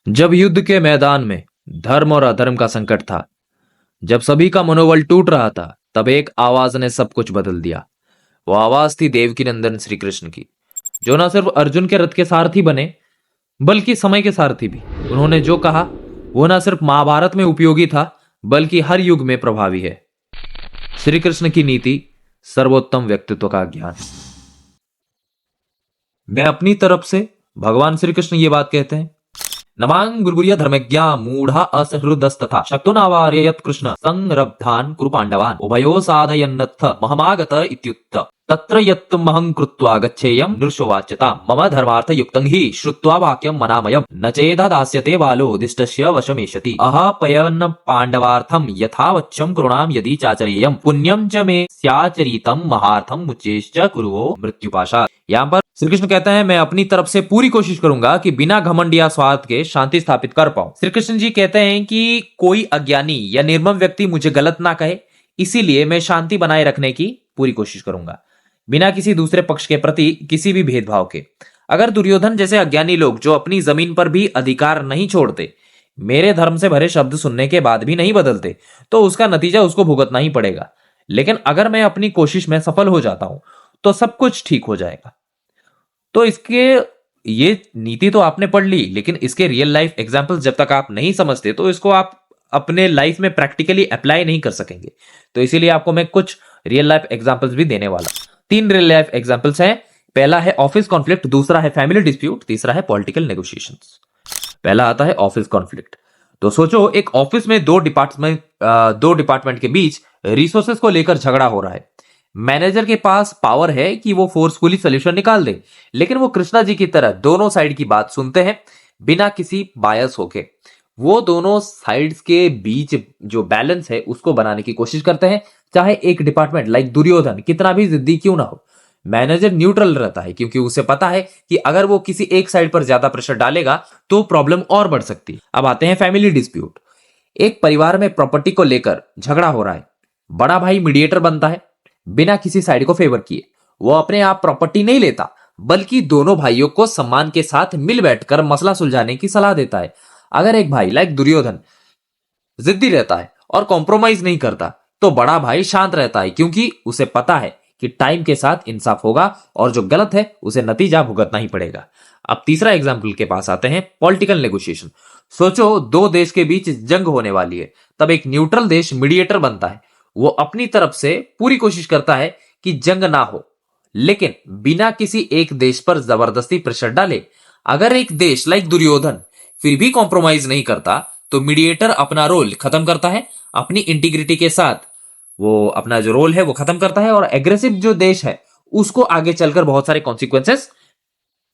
जब युद्ध के मैदान में धर्म और अधर्म का संकट था, जब सभी का मनोबल टूट रहा था, तब एक आवाज ने सब कुछ बदल दिया। वो आवाज थी देवकी नंदन श्री कृष्ण की, जो न सिर्फ अर्जुन के रथ के सारथी बने, बल्कि समय के सारथी भी। उन्होंने जो कहा वो न सिर्फ महाभारत में उपयोगी था, बल्कि हर युग में प्रभावी है। श्री कृष्ण की नीति, सर्वोत्तम व्यक्तित्व का ज्ञान। मैं अपनी तरफ से भगवान श्री कृष्ण ये बात कहते हैं, नमां गुरुर्या धर्मज्ञा मूढ़ा असहृदस्तथा शक्तो नावार्ययत् कृष्ण संरब्धान कुरु पांडवान उभयो साधयन्नथ महमागत इत्युक्त तत्र यत्तमहं कृत्वा गच्छेयं नृशोवाच्यता मम धर्मार्थ युक्तं हि श्रुत्वा वाक्यं मनामयम् न चेदा दास्यते बालो दिष्टस्य वशमेष्यति अहापयन् पांडवार्थं यथावच्चं कृणाम यदि चाचरेयं पुण्यं च मे स्याचरितं महार्थं मुच्येश्च कुरुवो मृत्युपाशा। यहाँ पर श्री कृष्ण कहते हैं, मैं अपनी तरफ से पूरी कोशिश करूंगा कि बिना घमंड या स्वार्थ के शांति स्थापित कर पाऊं। श्री कृष्ण जी कहते हैं कि कोई अज्ञानी या निर्मम व्यक्ति मुझे गलत ना कहे, इसीलिए मैं शांति बनाए रखने की पूरी कोशिश करूंगा, बिना किसी दूसरे पक्ष के प्रति किसी भी भेदभाव के। अगर दुर्योधन जैसे अज्ञानी लोग जो अपनी जमीन पर भी अधिकार नहीं छोड़ते, मेरे धर्म से भरे शब्द सुनने के बाद भी नहीं बदलते, तो उसका नतीजा उसको भुगतना ही पड़ेगा। लेकिन अगर मैं अपनी कोशिश में सफल हो जाता हूं तो सब कुछ ठीक हो जाएगा। तो इसके ये नीति तो आपने पढ़ ली, लेकिन इसके रियल लाइफ एग्जांपल्स जब तक आप नहीं समझते तो इसको आप अपने लाइफ में प्रैक्टिकली अप्लाई नहीं कर सकेंगे। तो इसीलिए आपको मैं कुछ रियल लाइफ एग्जांपल्स भी देने वाला। 3 रियल लाइफ एग्जांपल्स हैं। पहला है ऑफिस कॉन्फ्लिक्ट, दूसरा है फैमिली डिस्प्यूट, तीसरा है पॉलिटिकल नेगोशिएशंस। पहला आता है ऑफिस कॉन्फ्लिक्ट। तो सोचो, एक ऑफिस में दो डिपार्टमेंट के बीच रिसोर्सेस को लेकर झगड़ा हो रहा है। मैनेजर के पास पावर है कि वो फोर्सफुली सोल्यूशन निकाल दे, लेकिन वो कृष्णा जी की तरह दोनों साइड की बात सुनते हैं बिना किसी बायस होके। वो दोनों साइड्स के बीच जो बैलेंस है उसको बनाने की कोशिश करते हैं, चाहे एक डिपार्टमेंट लाइक दुर्योधन कितना भी जिद्दी क्यों ना हो। मैनेजर न्यूट्रल रहता है क्योंकि उसे पता है कि अगर वो किसी एक साइड पर ज्यादा प्रेशर डालेगा तो प्रॉब्लम और बढ़ सकती है। अब आते हैं फैमिली डिस्प्यूट। एक परिवार में प्रॉपर्टी को लेकर झगड़ा हो रहा है। बड़ा भाई मीडिएटर बनता है, बिना किसी साइड को फेवर किए। वो अपने आप प्रॉपर्टी नहीं लेता, बल्कि दोनों भाइयों को सम्मान के साथ मिल बैठकर मसला सुलझाने की सलाह देता है। अगर एक भाई लाइक दुर्योधन जिद्दी रहता है और कॉम्प्रोमाइज नहीं करता, तो बड़ा भाई शांत रहता है क्योंकि उसे पता है कि टाइम के साथ इंसाफ होगा और जो गलत है उसे नतीजा भुगतना ही पड़ेगा। अब तीसरा एग्जाम्पल के पास आते हैं, पॉलिटिकल नेगोशिएशन। सोचो, 2 देश के बीच जंग होने वाली है, तब एक न्यूट्रल देश मीडिएटर बनता है। वो अपनी तरफ से पूरी कोशिश करता है कि जंग ना हो, लेकिन बिना किसी एक देश पर जबरदस्ती प्रेशर डाले। अगर एक देश लाइक दुर्योधन फिर भी कॉम्प्रोमाइज नहीं करता, तो मीडिएटर अपना रोल खत्म करता है, अपनी इंटीग्रिटी के साथ वो अपना जो रोल है वो खत्म करता है, और एग्रेसिव जो देश है उसको आगे चलकर बहुत सारे कॉन्सिक्वेंसेस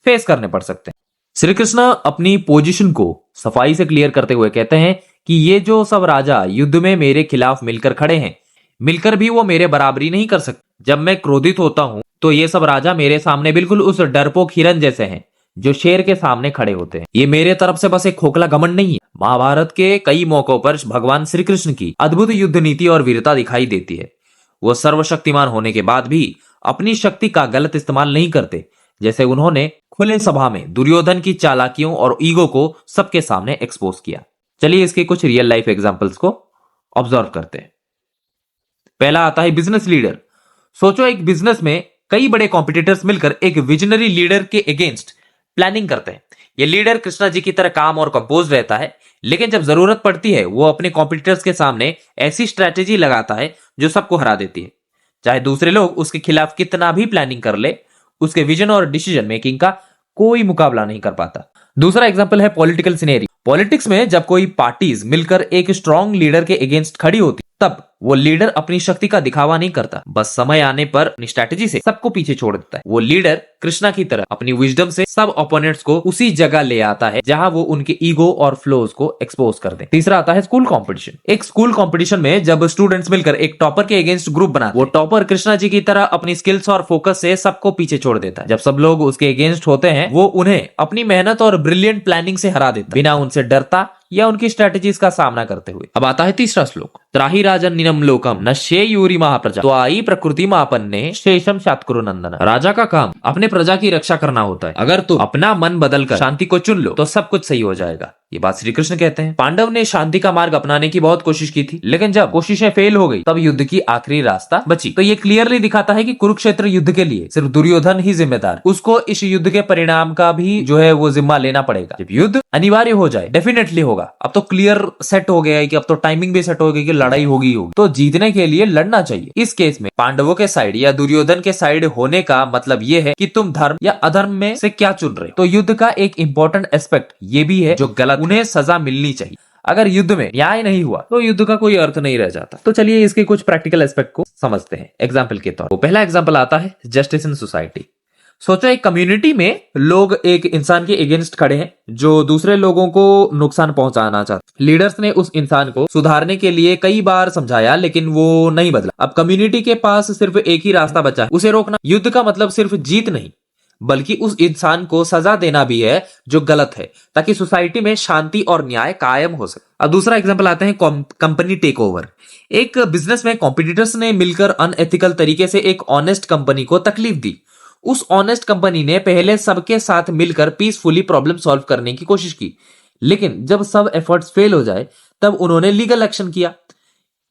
फेस करने पड़ सकते हैं। श्री कृष्ण अपनी पोजीशन को सफाई से क्लियर करते हुए कहते हैं कि ये जो सब राजा युद्ध में मेरे खिलाफ मिलकर खड़े हैं, मिलकर भी वो मेरे बराबरी नहीं कर सकते। जब मैं क्रोधित होता हूं तो ये सब राजा मेरे सामने बिल्कुल उस डरपोक हिरन जैसे हैं जो शेर के सामने खड़े होते हैं। ये मेरे तरफ से बस एक खोखला घमंड नहीं है। महाभारत के कई मौकों पर भगवान श्री कृष्ण की अद्भुत युद्ध नीति और वीरता दिखाई देती है। वो सर्वशक्तिमान होने के बाद भी अपनी शक्ति का गलत इस्तेमाल नहीं करते, जैसे उन्होंने खुले सभा में दुर्योधन की चालाकियों और ईगो को सबके सामने एक्सपोज किया। चलिए इसके कुछ रियल लाइफ एग्जाम्पल्स को ऑब्जर्व करते हैं। पहला आता है बिजनेस लीडर। सोचो, एक बिजनेस में कई बड़े कॉम्पिटिटर्स मिलकर एक विजनरी लीडर के अगेंस्ट प्लानिंग करते हैं। ये लीडर कृष्णा जी की तरह काम और कंपोज रहता है, लेकिन जब जरूरत पड़ती है वो अपने कॉम्पिटिटर्स के सामने ऐसी स्ट्रैटेजी लगाता है जो सबको हरा देती है। चाहे दूसरे लोग उसके खिलाफ कितना भी प्लानिंग कर ले, उसके विजन और डिसीजन मेकिंग का कोई मुकाबला नहीं कर पाता। दूसरा एग्जांपल है पॉलिटिकल सिनेरियो। पॉलिटिक्स में जब कोई पार्टीज मिलकर एक स्ट्रॉन्ग लीडर के अगेंस्ट खड़ी होती, तब वो लीडर अपनी शक्ति का दिखावा नहीं करता, बस समय आने पर अपनी स्ट्रैटेजी से सबको पीछे छोड़ देता है। वो लीडर कृष्णा की तरह अपनी विजडम से सब ओपोनेंट्स को उसी जगह ले आता है जहां वो उनके ईगो और फ्लोज को एक्सपोज कर दे। तीसरा आता है स्कूल कंपटीशन। एक स्कूल कंपटीशन में जब स्टूडेंट्स मिलकर एक टॉपर के अगेंस्ट ग्रुप बनाते, वो टॉपर कृष्णा जी की तरह अपनी स्किल्स और फोकस से सबको पीछे छोड़ देता है। जब सब लोग उसके अगेंस्ट होते हैं, वो उन्हें अपनी मेहनत और ब्रिलियंट प्लानिंग से हरा देता, बिना उनसे डरता या उनकी स्ट्रेटजीज का सामना करते हुए। अब आता है तीसरा श्लोक, त्राहि राजन निनम लोकम नश्येयूरि महाप्रजा त्वायि प्रकृति मापन्ने शेषम शातकुरु नंदन। राजा का काम अपने प्रजा की रक्षा करना होता है। अगर तुम अपना मन बदलकर शांति को चुन लो तो सब कुछ सही हो जाएगा। ये बात श्री कृष्ण कहते हैं। पांडव ने शांति का मार्ग अपनाने की बहुत कोशिश की थी, लेकिन जब कोशिशें फेल हो गई तब युद्ध की आखिरी रास्ता बची। तो ये क्लियरली दिखाता है कि कुरुक्षेत्र युद्ध के लिए सिर्फ दुर्योधन ही जिम्मेदार, उसको इस युद्ध के परिणाम का भी जो है वो जिम्मा लेना पड़ेगा। जब युद्ध अनिवार्य हो जाए, डेफिनेटली होगा, अब तो क्लियर सेट हो गया है कि अब तो टाइमिंग भी सेट हो गई कि लड़ाई होगी, तो जीतने के लिए लड़ना चाहिए। इस केस में पांडवों के साइड या दुर्योधन के साइड होने का मतलब ये है कि तुम धर्म या अधर्म में से क्या चुन रहे हो। तो युद्ध का एक इंपॉर्टेंट एस्पेक्ट ये भी है, जो गलत उन्हें सजा मिलनी चाहिए। अगर युद्ध में न्याय नहीं हुआ तो युद्ध का कोई अर्थ नहीं रह जाता। तो चलिए इसके कुछ प्रैक्टिकल एस्पेक्ट को समझते हैं एग्जाम्पल के तौर पर। पहला एग्जाम्पल आता है जस्टिस इन सोसाइटी। सोचो एक कम्युनिटी में लोग एक इंसान के अगेंस्ट खड़े हैं जो दूसरे लोगों को नुकसान पहुंचाना चाहता। लीडर्स ने उस इंसान को सुधारने के लिए कई बार समझाया, लेकिन वो नहीं बदला। अब कम्युनिटी के पास सिर्फ एक ही रास्ता बचा है, उसे रोकना। युद्ध का मतलब सिर्फ जीत नहीं, बल्कि उस इंसान को सजा देना भी है जो गलत है, ताकि सोसाइटी में शांति और न्याय कायम हो सके। अब दूसरा एग्जांपल आते हैं कंपनी टेक ओवर। एक बिजनेस में कॉम्पिटिटर्स ने मिलकर अनएथिकल तरीके से एक ऑनेस्ट कंपनी को तकलीफ दी। उस ऑनेस्ट कंपनी ने पहले सबके साथ मिलकर पीसफुली प्रॉब्लम सॉल्व करने की कोशिश की, लेकिन जब सब एफर्ट्स फेल हो जाए तब उन्होंने लीगल एक्शन किया।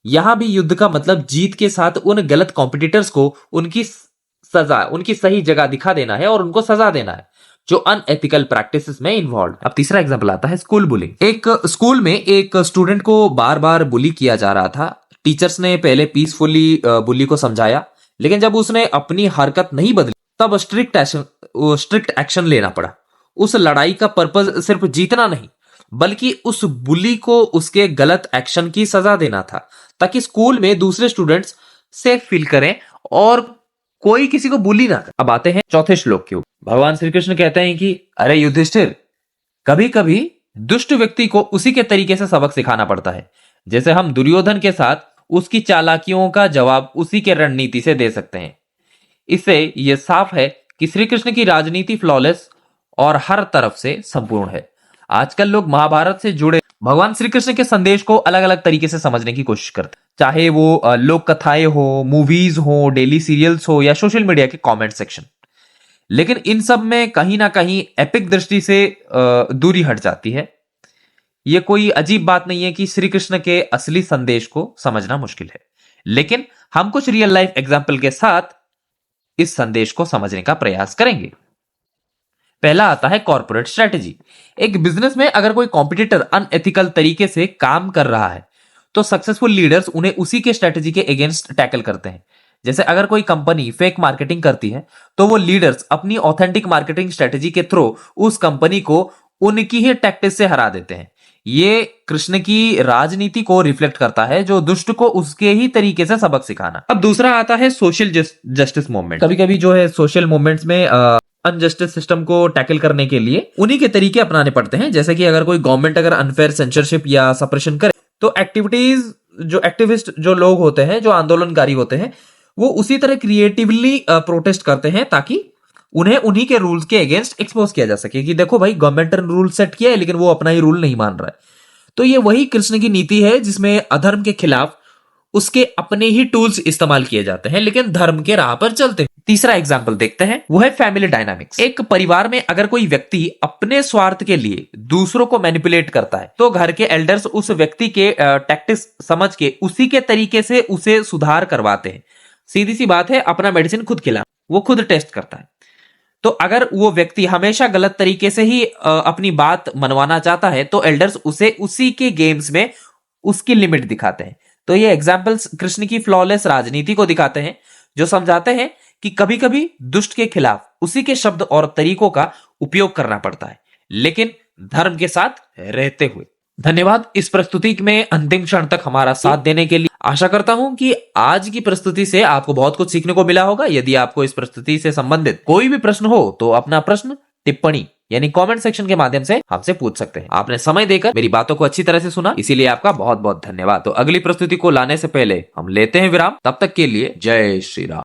यहां भी युद्ध का मतलब जीत के साथ उन गलत कॉम्पिटिटर्स को उनकी सजा, उनकी सही जगह दिखा देना है और उनको सजा देना है जो अनएथिकल प्रैक्टिसेस में इन्वॉल्व। अब तीसरा एग्जांपल आता है स्कूल बुलिंग। एक स्कूल में एक स्टूडेंट को बार बार बुली किया जा रहा था। टीचर्स ने पहले पीसफुली बुली को समझाया, लेकिन जब उसने अपनी हरकत नहीं बदली तब स्ट्रिक्ट एक्शन लेना पड़ा। उस लड़ाई का पर्पस सिर्फ जीतना नहीं, बल्कि उस बुली को उसके गलत एक्शन की सजा देना था, ताकि स्कूल में दूसरे स्टूडेंट्स सेफ फील करें और कोई किसी को बुली ना करे। अब आते हैं चौथे श्लोक के ऊपर। भगवान श्री कृष्ण कहते हैं कि अरे युधिष्ठिर, कभी कभी दुष्ट व्यक्ति को उसी के तरीके से सबक सिखाना पड़ता है, जैसे हम दुर्योधन के साथ उसकी चालाकियों का जवाब उसी के रणनीति से दे सकते हैं। इससे यह साफ है कि श्री कृष्ण की राजनीति फ्लॉलेस और हर तरफ से संपूर्ण है। आजकल लोग महाभारत से जुड़े भगवान श्री कृष्ण के संदेश को अलग अलग तरीके से समझने की कोशिश करते हैं, चाहे वो लोक कथाएं हो, मूवीज हो, डेली सीरियल्स हो या सोशल मीडिया के कमेंट सेक्शन। लेकिन इन सब में कहीं ना कहीं एपिक दृष्टि से दूरी हट जाती है। यह कोई अजीब बात नहीं है कि श्री कृष्ण के असली संदेश को समझना मुश्किल है, लेकिन हम कुछ रियल लाइफ एग्जाम्पल के साथ इस संदेश को समझने का प्रयास करेंगे। पहला आता है कॉर्पोरेट स्ट्रेटेजी। एक बिजनेस में अगर कोई कॉम्पिटिटर अनएथिकल तरीके से काम कर रहा है तो सक्सेसफुल लीडर्स उन्हें उसी के स्ट्रेटेजी के अगेंस्ट टैकल करते हैं। जैसे अगर कोई कंपनी फेक मार्केटिंग करती है तो वो लीडर्स अपनी ऑथेंटिक मार्केटिंग स्ट्रेटेजी के थ्रू उस कंपनी को उनकी ही टैक्टिस से हरा देते हैं। ये कृष्ण की राजनीति को रिफ्लेक्ट करता है, जो दुष्ट को उसके ही तरीके से सबक सिखाना। अब दूसरा आता है सोशल जस्टिस मूवमेंट। कभी कभी जो है सोशल मूवमेंट्स में अनजस्टिस सिस्टम को टैकल करने के लिए उन्हीं के तरीके अपनाने पड़ते हैं। जैसे कि अगर कोई गवर्नमेंट अगर अनफेयर सेंसरशिप या सप्रेशन करे तो एक्टिविस्ट जो लोग होते हैं, जो आंदोलनकारी होते हैं, वो उसी तरह क्रिएटिवली प्रोटेस्ट करते हैं ताकि उन्हें उन्हीं के रूल्स के अगेंस्ट एक्सपोज किया जा सके कि देखो भाई, गवर्नमेंट ने रूल सेट किया है लेकिन वो अपना ही रूल नहीं मान रहा है। तो ये वही कृष्ण की नीति है जिसमें अधर्म के खिलाफ उसके अपने ही टूल्स इस्तेमाल किए जाते हैं, लेकिन धर्म के राह पर चलते हैं। तीसरा एग्जाम्पल देखते हैं, वो है फैमिली डायनामिक्स। एक परिवार में अगर कोई व्यक्ति अपने स्वार्थ के लिए दूसरों को मैनिपुलेट करता है तो घर के एल्डर्स उस व्यक्ति के टैक्टिक्स समझ के उसी के तरीके से उसे सुधार करवाते हैं। सीधी सी बात है, अपना मेडिसिन खुद खिला, वो खुद टेस्ट करता है। तो अगर वो व्यक्ति हमेशा गलत तरीके से ही अपनी बात मनवाना चाहता है तो एल्डर्स उसे उसी के गेम्स में उसकी लिमिट दिखाते हैं। तो ये एग्जाम्पल्स कृष्ण की फ्लॉलेस राजनीति को दिखाते हैं, जो समझाते हैं कि कभी कभी दुष्ट के खिलाफ उसी के शब्द और तरीकों का उपयोग करना पड़ता है, लेकिन धर्म के साथ रहते हुए। धन्यवाद इस प्रस्तुति में अंतिम क्षण तक हमारा साथ देने के लिए। आशा करता हूं कि आज की प्रस्तुति से आपको बहुत कुछ सीखने को मिला होगा। यदि आपको इस प्रस्तुति से संबंधित कोई भी प्रश्न हो तो अपना प्रश्न टिप्पणी यानी कमेंट सेक्शन के माध्यम से हमसे पूछ सकते हैं। आपने समय देकर मेरी बातों को अच्छी तरह से सुना, इसीलिए आपका बहुत बहुत धन्यवाद। तो अगली प्रस्तुति को लाने से पहले हम लेते हैं विराम। तब तक के लिए जय श्री राम।